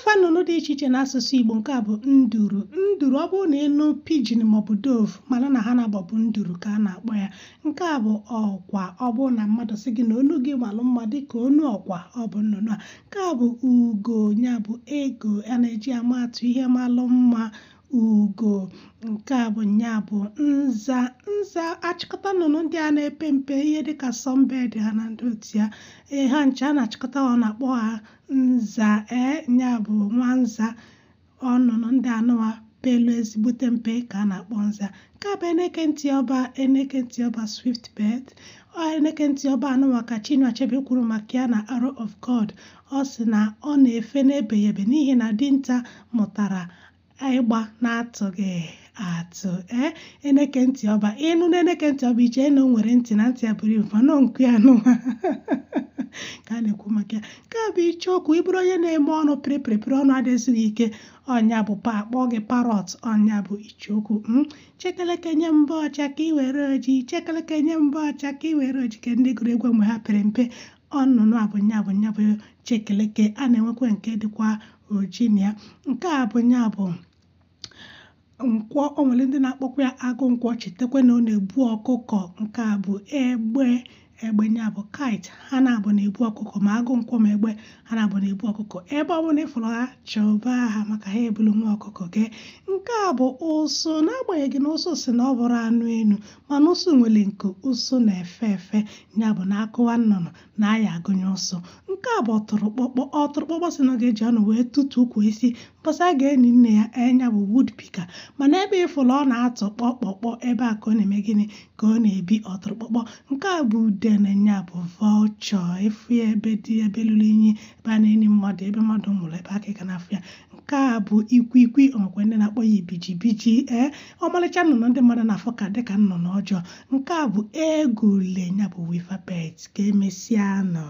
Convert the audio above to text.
afa nnụnụ dị iche iche n'asụsụ Igbo. Nke a bụ nduru. Nduru ọ bụrụ na ịnụ pidgin maọbụ dove mana na ha na-agbabụ nduru ka a na-akpọ ya. Nke a bụ ọkwa. Ọ bụrụ na mmadụ sị gị na olu gị malụ mma dịka onu ọkwa, ọ bụ nnụnụ a. Nke a bụ ugo, ya bụ ego a na-eji amatụ ihe malụ mma. Ugo. Nke a bụ nya bụ nza. Nza achịkọta nnụnụ ndị a na-epe mpe ihe dịka sunbird ha na ndị otu ya. Ha nche a na-achịkọta ọ na-akpọ ha nza. Nya bụ nwanza. Nnụnụ ndị anụwa pelu ezigbote mpe ka a na-akpọ nza. Nke a bụ eneke ntị ọba. Eneke ntị ọba swift bird. Eneke ntị ọba anụwa ka Chinua Achebe kwuru maka ya na Arrow of God. Ọ sị na ọ na-efe n'ebeghebe n'ihi na dinta mụtara ịgba na-atụghị atụ. Eneke ntị ọba. Ịnụ na eneke ntị ọba iche na o nwere ntị na ntị ya buru ibu mana ọ nku ya anụwa ka a na-ekwu maka ya. Nke a bụ icheokwu. Ị bụrụ onye na-eme ọnụ pịrịpịrịpịrị, ọnụ adịghịzị ike, ọnya bụ akpọ gị parrot. Ọnya bụ icheokwu. Chekeleke nye mbọ ọcha ka ị were oji. Chekeleke nye mbọ ọcha ka ị were oji ka ndị gụrụ egwu mgbe ha pere mpe. Nnụnụ a bụ nya bụ chekeleke. A na-enwekwa nke dịkwa oji na ya. Nke a bụ nya bụ nkwọ. O nwere ndị na-akpọkwa ya agụ nkwọ. Chetakwa na ọ na-ebu ọkụkọ. Nke a bụ egbe. Egbe nya bụ kite. Ha na-abụ na-ebu ọkụkọ, ma agụ nkwọ ma egbe ha na-abụ na-ebu ọkụkọ. Ebe ọ bụla ịfụrụ ha chọba ha maka ha ebulu nwa ọkụkọ gị. Nke a bụ ụsụ. N'agbanyeghị na ụsụ si na ọ bụrụ anụ enu, mana ụsụ nwere nku. Ụsụ na-efe efe. Nya bụ na akụwa nnụnụ na aya agụnye ụsụ. Nke a bụ ọtụrụkpọkpọ. Ọtụrụkpọkpọ si na ọ ga-eji ọnụ wee tutu ukwu isi mbọsị a ga-eni nne ya. Nya bụ woodpecker. Mana ebe ịfụrụ ọ na-atụ kpọkpọkpọ, ebe a ka ọ na-eme gịnị ka ọ na-ebi ọtụrụkpọkpọ. Nke a bụ udene. Nya bụ vulture. Efu ya ebe dị ebe lụrụ inyi, ebe a na-eni mmadụ, ebe mmadụ nwụrụ, ebe akịka na-afụ ya. Nke a bụ ikwikwi. Ọnwekwa ndị na-akpọ ya ibijibiji. Ọmalịcha nnụnụ ndị mmadụ na-afụ ka dịka nnụnụ ọjọọ. Nke a bụ egule. Nya bụ weaver birds. Ka emesịa nọ.